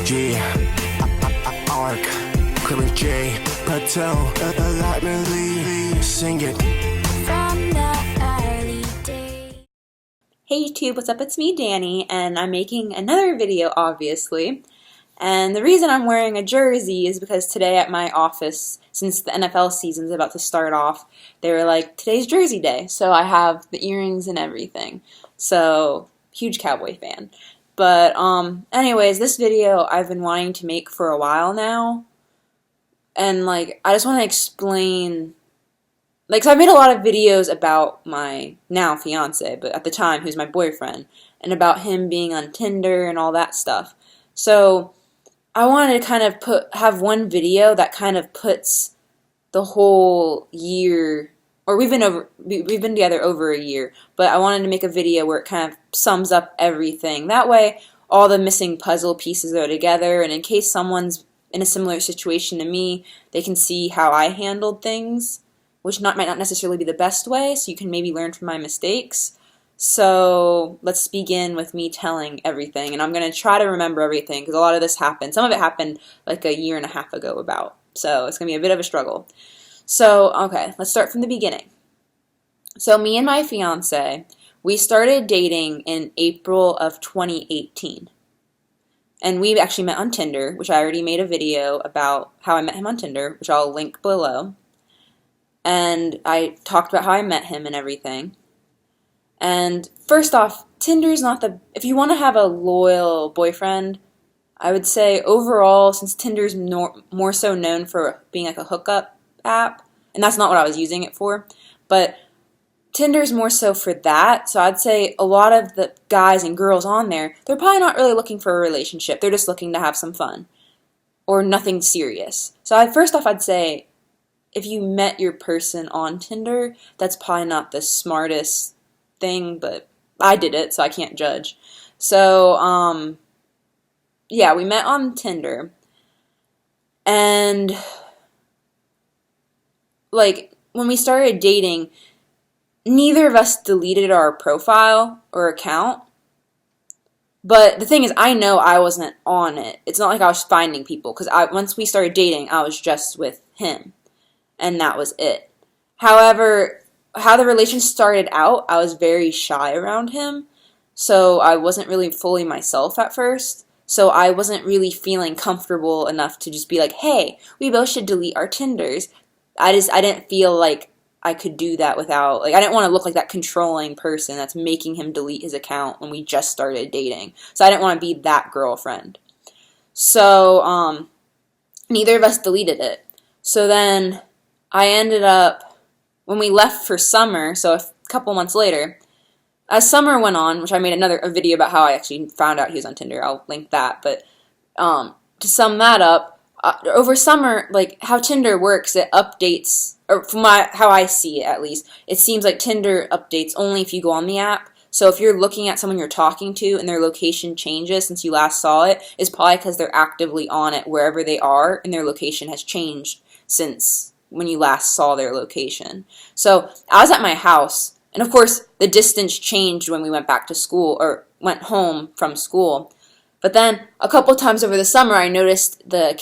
G, Arc, Criminal J, Patel, let me leave, sing it. From the early days. Hey YouTube, what's up? It's me, Dani, and I'm making another video, obviously. And the reason I'm wearing a jersey is because today at my office, since the NFL season's about to start off, they were like, today's jersey day. So I have the earrings and everything. So, huge Cowboy fan. But, anyways, this video I've been wanting to make for a while now. And, I just want to explain... so I made a lot of videos about my now fiance, but at the time, who's my boyfriend, and about him being on Tinder and all that stuff. So, I wanted to kind of have one video that kind of puts the whole year, or we've been together over a year, but I wanted to make a video where it kind of sums up everything. That way, all the missing puzzle pieces are together, and in case someone's in a similar situation to me, they can see how I handled things, which might not necessarily be the best way, so you can maybe learn from my mistakes. So let's begin with me telling everything, and I'm going to try to remember everything, because a lot of this happened. Some of it happened like a year and a half ago about, so it's going to be a bit of a struggle. So, okay, let's start from the beginning. So me and my fiance, we started dating in April of 2018. And we actually met on Tinder, which I already made a video about how I met him on Tinder, which I'll link below. And I talked about how I met him and everything. And first off, Tinder's not the... If you want to have a loyal boyfriend, I would say overall, since Tinder's more so known for being like a hookup app, and that's not what I was using it for, but Tinder's more so for that, so I'd say a lot of the guys and girls on there, they're probably not really looking for a relationship, they're just looking to have some fun, or nothing serious. So first off, I'd say, if you met your person on Tinder, that's probably not the smartest thing, but I did it, so I can't judge. So, yeah, we met on Tinder, and when we started dating, neither of us deleted our profile or account, but the thing is, I know I wasn't on it. It's not like I was finding people, because once we started dating, I was just with him, and that was it. However, how the relationship started out, I was very shy around him, so I wasn't really fully myself at first. So I wasn't really feeling comfortable enough to just be like, hey, we both should delete our Tinders. I didn't feel like I could do that without, I didn't want to look like that controlling person that's making him delete his account when we just started dating. So I didn't want to be that girlfriend. So, neither of us deleted it. So then I ended up, when we left for summer, so a couple months later, as summer went on, which I made a video about how I actually found out he was on Tinder, I'll link that, but to sum that up, over summer, how Tinder works, it updates, or from how I see it at least, it seems like Tinder updates only if you go on the app. So if you're looking at someone you're talking to and their location changes since you last saw it, it's probably because they're actively on it wherever they are and their location has changed since when you last saw their location. So I was at my house, and of course the distance changed when we went back to school, or went home from school. But then a couple times over the summer, I noticed the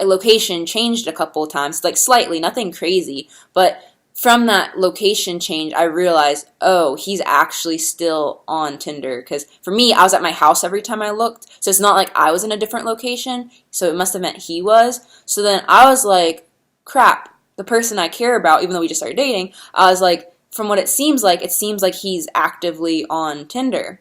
location changed a couple times, slightly, nothing crazy. But from that location change, I realized, oh, he's actually still on Tinder. Because for me, I was at my house every time I looked, so it's not like I was in a different location, so it must have meant he was. So then I was like, crap, the person I care about, even though we just started dating, I was like, from what it seems like he's actively on Tinder.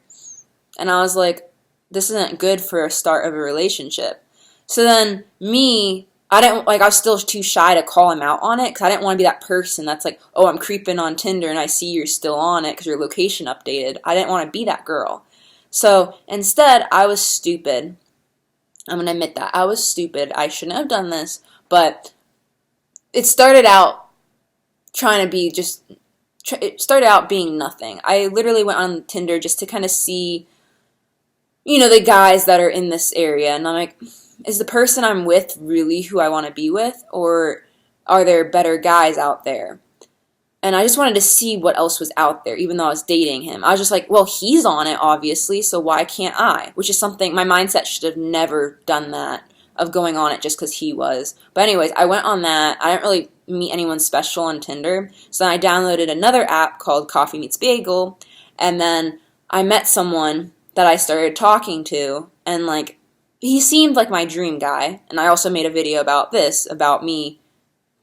And I was like, this isn't good for a start of a relationship. So then I was still too shy to call him out on it, because I didn't want to be that person that's like, oh, I'm creeping on Tinder and I see you're still on it because your location updated. I didn't want to be that girl. So instead, I was stupid. I'm going to admit that. I was stupid. I shouldn't have done this, but it started out it started out being nothing. I literally went on Tinder just to kind of see, the guys that are in this area, and I'm like, is the person I'm with really who I want to be with, or are there better guys out there? And I just wanted to see what else was out there, even though I was dating him. I was just like, well, he's on it, obviously, so why can't I? Which is something, my mindset should have never done that, of going on it just because he was. But anyways, I went on that. I didn't really meet anyone special on Tinder. So then I downloaded another app called Coffee Meets Bagel. And then I met someone that I started talking to. And, like, he seemed like my dream guy. And I also made a video about this, about me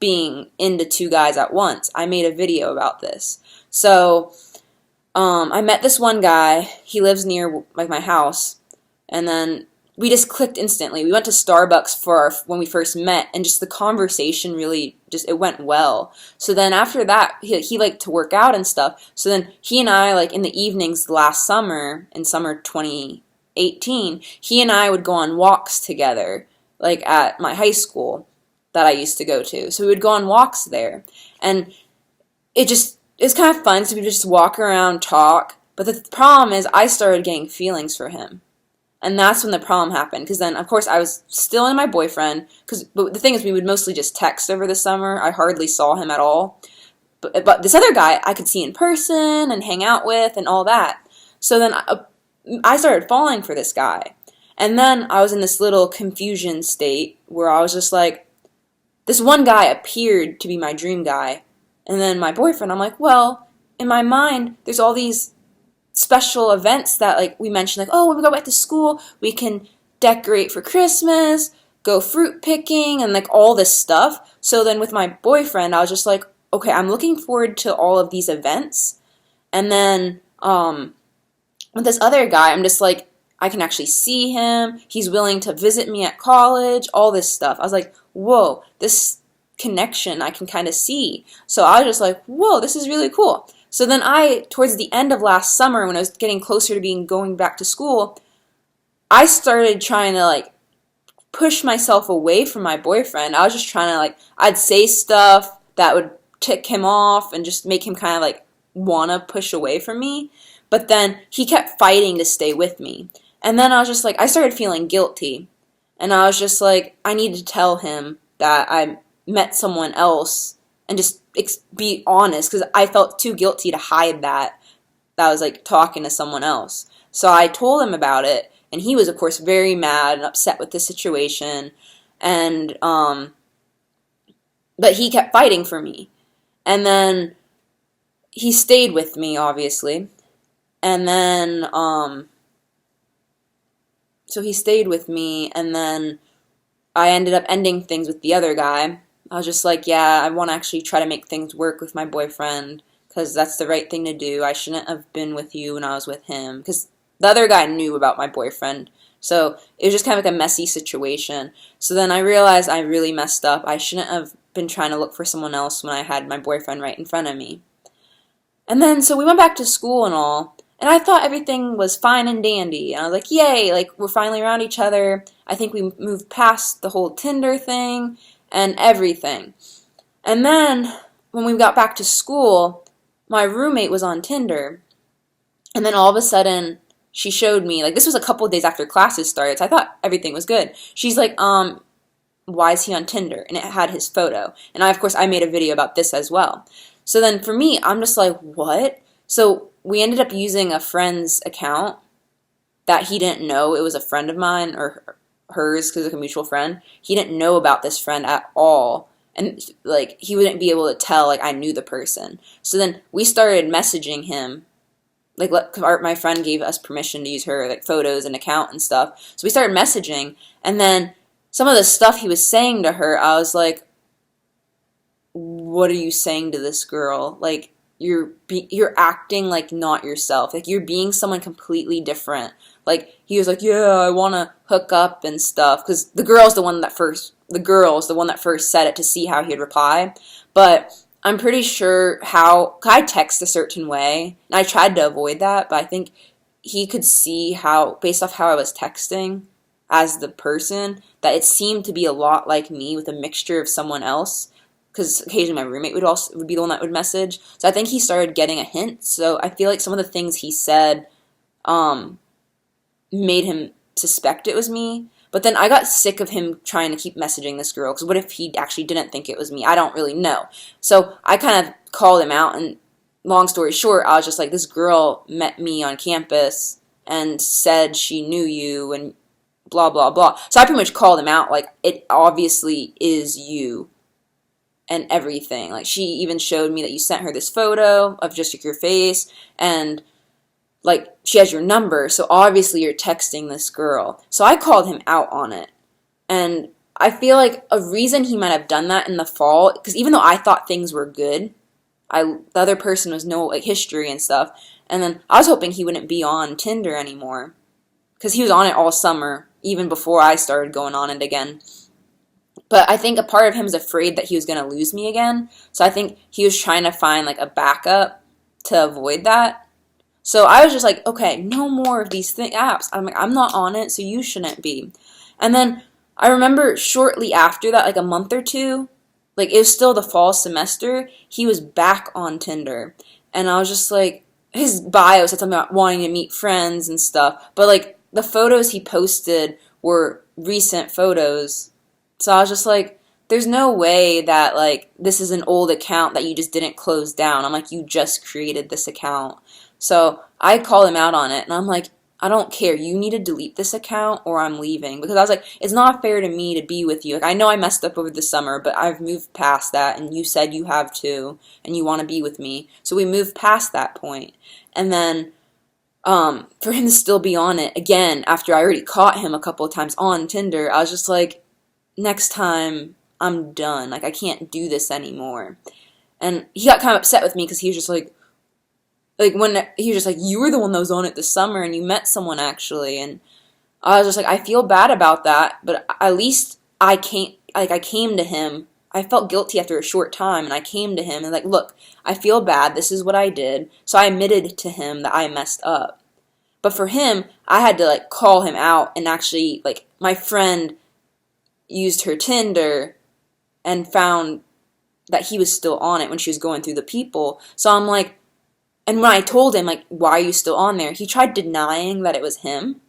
being into two guys at once. I made a video about this. So, I met this one guy. He lives near, like, my house. And then we just clicked instantly. We went to Starbucks when we first met, and just the conversation really it went well. So then after that, he liked to work out and stuff. So then he and I, like, in the evenings last summer, in summer 2018, he and I would go on walks together, like, at my high school that I used to go to. So we would go on walks there. And it's kind of fun, so we would just walk around, talk. But the problem is I started getting feelings for him. And that's when the problem happened. Because then, of course, I was still in my boyfriend. But the thing is, we would mostly just text over the summer. I hardly saw him at all. But this other guy, I could see in person and hang out with and all that. So then I started falling for this guy. And then I was in this little confusion state where I was just like, this one guy appeared to be my dream guy. And then my boyfriend, I'm like, well, in my mind, there's all these special events that, like, we mentioned, like, oh, when we go back to school, we can decorate for Christmas, go fruit picking, and, like, all this stuff. So then with my boyfriend, I was just like, okay, I'm looking forward to all of these events. And then with this other guy, I'm just like, I can actually see him. He's willing to visit me at college, all this stuff. I was like, whoa, this connection I can kind of see. So I was just like, whoa, this is really cool. So then towards the end of last summer, when I was getting closer to going back to school, I started trying to, like, push myself away from my boyfriend. I was just trying to, like, I'd say stuff that would tick him off and just make him kind of, like, want to push away from me. But then he kept fighting to stay with me. And then I was just like, I started feeling guilty. And I was just like, I need to tell him that I met someone else and just be honest, because I felt too guilty to hide that I was, like, talking to someone else. So I told him about it, and he was, of course, very mad and upset with the situation. And but he kept fighting for me. And then he stayed with me, obviously. And then so he stayed with me, and then I ended up ending things with the other guy. I was just like, yeah, I want to actually try to make things work with my boyfriend, because that's the right thing to do. I shouldn't have been with you when I was with him, because the other guy knew about my boyfriend. So it was just kind of like a messy situation. So then I realized I really messed up. I shouldn't have been trying to look for someone else when I had my boyfriend right in front of me. And then, so we went back to school and all, and I thought everything was fine and dandy. And I was like, yay, like, we're finally around each other. I think we moved past the whole Tinder thing and everything. And then, when we got back to school, my roommate was on Tinder. And then all of a sudden, she showed me, like, this was a couple of days after classes started, so I thought everything was good. She's like, why is he on Tinder? And it had his photo. And of course, I made a video about this as well. So then for me, I'm just like, what? So we ended up using a friend's account that he didn't know. It was a friend of mine, or hers, because it's a mutual friend. He didn't know about this friend at all. And, like, he wouldn't be able to tell, like, I knew the person. So then we started messaging him. Like, my friend gave us permission to use her, like, photos and account and stuff. So we started messaging. And then some of the stuff he was saying to her, I was like, what are you saying to this girl? Like, you're acting like not yourself. Like, you're being someone completely different. Like, he was like, yeah, I want to hook up and stuff. Because the girl's the one that first said it to see how he'd reply. But I'm pretty sure I text a certain way. And I tried to avoid that, but I think he could see how, based off how I was texting as the person, that it seemed to be a lot like me with a mixture of someone else. Because occasionally my roommate would be the one that would message. So I think he started getting a hint. So I feel like some of the things he said made him suspect it was me. But then I got sick of him trying to keep messaging this girl, because what if he actually didn't think it was me? I don't really know. So I kind of called him out, and long story short, I was just like, this girl met me on campus and said she knew you and blah, blah, blah. So I pretty much called him out, like, it obviously is you and everything. Like, she even showed me that you sent her this photo of just like your face, and like, she has your number, so obviously you're texting this girl. So I called him out on it. And I feel like a reason he might have done that in the fall, because even though I thought things were good, the other person was no, like, history and stuff, and then I was hoping he wouldn't be on Tinder anymore, because he was on it all summer, even before I started going on it again. But I think a part of him is afraid that he was going to lose me again, so I think he was trying to find, like, a backup to avoid that. So I was just like, okay, no more of these apps. I'm like, I'm not on it, so you shouldn't be. And then I remember shortly after that, like a month or two, like, it was still the fall semester, he was back on Tinder. And I was just like, his bio said something about wanting to meet friends and stuff, but like, the photos he posted were recent photos. So I was just like, there's no way that, like, this is an old account that you just didn't close down. I'm like, you just created this account. So I called him out on it, and I'm like, I don't care. You need to delete this account or I'm leaving. Because I was like, it's not fair to me to be with you. Like, I know I messed up over the summer, but I've moved past that, and you said you have too, and you want to be with me. So we moved past that point. And then for him to still be on it again after I already caught him a couple of times on Tinder, I was just like, next time I'm done. Like, I can't do this anymore. And he got kind of upset with me because he was just like when he was just like, you were the one that was on it this summer and you met someone actually. And I was just like, I feel bad about that, but at least I came to him. I felt guilty after a short time, and I came to him and like, look, I feel bad. This is what I did. So I admitted to him that I messed up. But for him, I had to like call him out, and actually, like, my friend used her Tinder and found that he was still on it when she was going through the people. So I'm like, and when I told him, like, why are you still on there? He tried denying that it was him.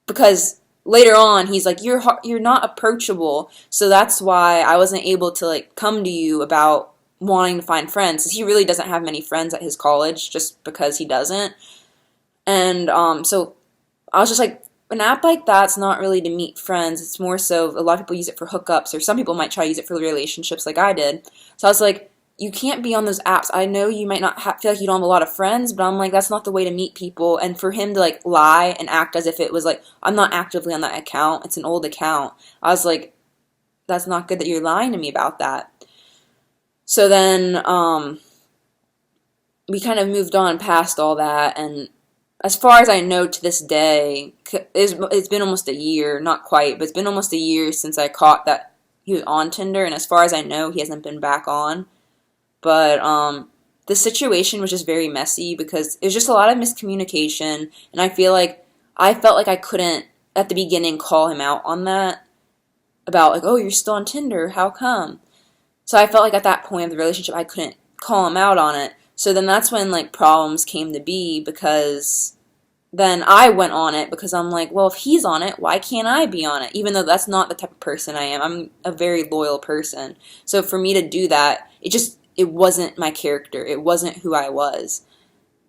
Because later on, he's like, you're not approachable. So that's why I wasn't able to, like, come to you about wanting to find friends. 'Cause he really doesn't have many friends at his college just because he doesn't. And so I was just like, an app like that's not really to meet friends. It's more so a lot of people use it for hookups, or some people might try to use it for relationships like I did. So I was like, you can't be on those apps. I know you might not feel like you don't have a lot of friends, but I'm like, that's not the way to meet people. And for him to like lie and act as if it was like, I'm not actively on that account, it's an old account. I was like, that's not good that you're lying to me about that. So then we kind of moved on past all that, and as far as I know to this day, it's been almost a year, not quite, but it's been almost a year since I caught that he was on Tinder, and as far as I know, he hasn't been back on. But the situation was just very messy because it was just a lot of miscommunication, and I felt like I couldn't, at the beginning, call him out on that, about like, oh, you're still on Tinder, how come? So I felt like at that point of the relationship, I couldn't call him out on it. So then that's when, like, problems came to be, because then I went on it because I'm like, well, if he's on it, why can't I be on it? Even though that's not the type of person I am. I'm a very loyal person. So for me to do that, it wasn't my character. It wasn't who I was.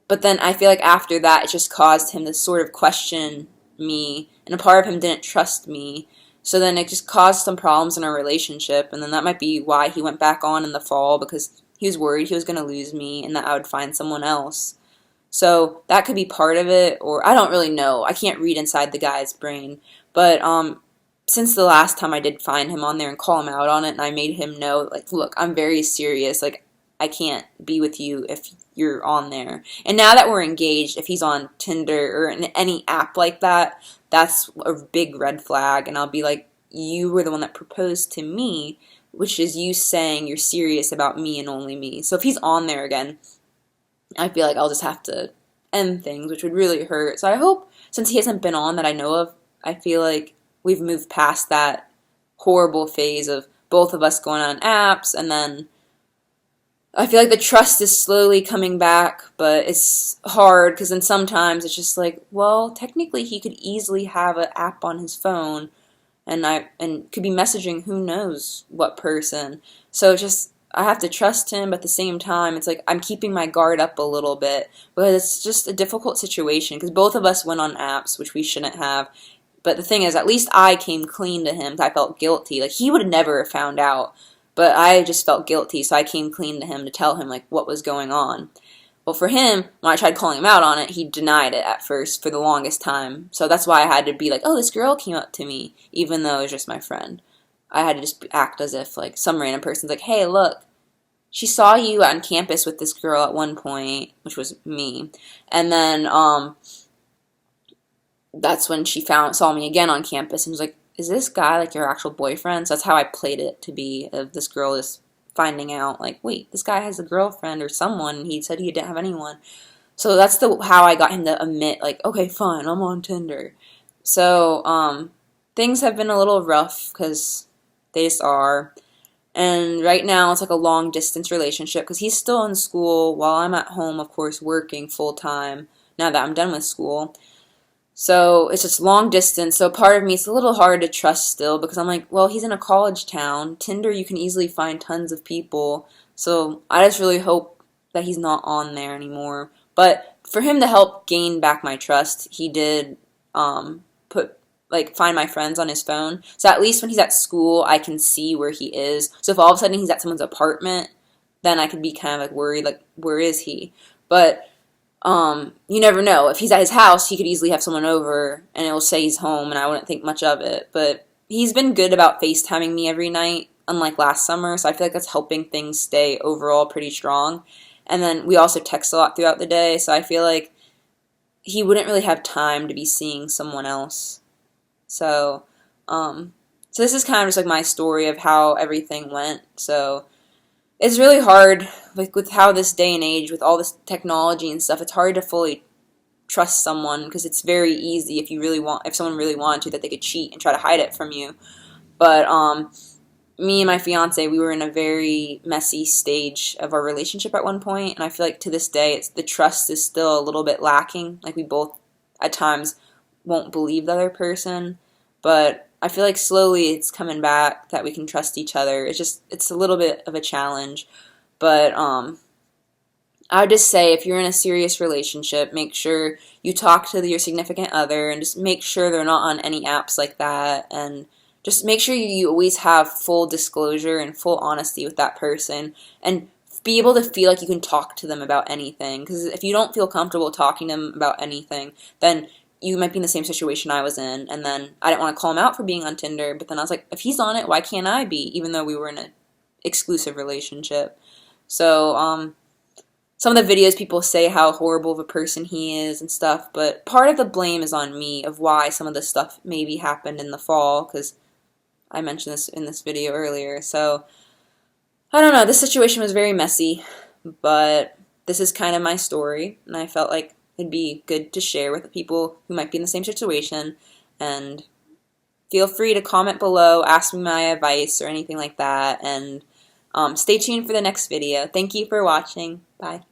But then I feel like after that, it just caused him to sort of question me, and a part of him didn't trust me. So then it just caused some problems in our relationship, and then that might be why he went back on in the fall, because he was worried he was going to lose me and that I would find someone else. So that could be part of it, or I don't really know. I can't read inside the guy's brain. But since the last time I did find him on there and call him out on it, and I made him know, like, look, I'm very serious. Like, I can't be with you if you're on there. And now that we're engaged, if he's on Tinder or in any app like that, that's a big red flag. And I'll be like, you were the one that proposed to me, which is you saying you're serious about me and only me. So if he's on there again, I feel like I'll just have to end things, which would really hurt. So I hope, since he hasn't been on that I know of, I feel like we've moved past that horrible phase of both of us going on apps and then I feel like the trust is slowly coming back, but it's hard because then sometimes it's just like, well, technically he could easily have an app on his phone and could be messaging who knows what person. So just I have to trust him, but at the same time, it's like I'm keeping my guard up a little bit because it's just a difficult situation because both of us went on apps, which we shouldn't have. But the thing is, at least I came clean to him. I felt guilty. Like he would never have found out, but I just felt guilty, so I came clean to him to tell him like what was going on. Well, for him, when I tried calling him out on it, he denied it at first for the longest time. So that's why I had to be like, oh, this girl came up to me, even though it was just my friend. I had to just act as if like some random person's like, hey, look, she saw you on campus with this girl at one point, which was me. And then that's when she saw me again on campus and was like, is this guy like your actual boyfriend? So that's how I played it to be of this girl is finding out like, wait, this guy has a girlfriend or someone, and he said he didn't have anyone. So that's how I got him to admit like, okay, fine, I'm on Tinder. So things have been a little rough because they just are. And right now it's like a long distance relationship because he's still in school while I'm at home, of course, working full time now that I'm done with school. So it's just long distance. So part of me, it's a little hard to trust still because I'm like, well, he's in a college town. Tinder, you can easily find tons of people. So I just really hope that he's not on there anymore. But for him to help gain back my trust, he did find my friends on his phone. So at least when he's at school, I can see where he is. So if all of a sudden he's at someone's apartment, then I could be kind of like worried, like, where is he? But you never know. If he's at his house, he could easily have someone over and it will say he's home and I wouldn't think much of it. But he's been good about FaceTiming me every night, unlike last summer, so I feel like that's helping things stay overall pretty strong. And then we also text a lot throughout the day, so I feel like he wouldn't really have time to be seeing someone else. So, so this is kind of just like my story of how everything went. So it's really hard with how this day and age, with all this technology and stuff, it's hard to fully trust someone because it's very easy if someone really wanted to, that they could cheat and try to hide it from you. But me and my fiance, we were in a very messy stage of our relationship at one point, and I feel like to this day, the trust is still a little bit lacking. Like we both, at times, won't believe the other person, but I feel like slowly it's coming back that we can trust each other. It's a little bit of a challenge, but I would just say if you're in a serious relationship, make sure you talk to your significant other and just make sure they're not on any apps like that, and just make sure you always have full disclosure and full honesty with that person and be able to feel like you can talk to them about anything, because if you don't feel comfortable talking to them about anything, then you might be in the same situation I was in, and then I didn't want to call him out for being on Tinder, but then I was like, if he's on it, why can't I be, even though we were in an exclusive relationship? So, some of the videos people say how horrible of a person he is and stuff, but part of the blame is on me of why some of this stuff maybe happened in the fall, because I mentioned this in this video earlier. So, I don't know, this situation was very messy, but this is kind of my story, and I felt like it'd be good to share with the people who might be in the same situation, and feel free to comment below, ask me my advice or anything like that, and stay tuned for the next video. Thank you for watching. Bye.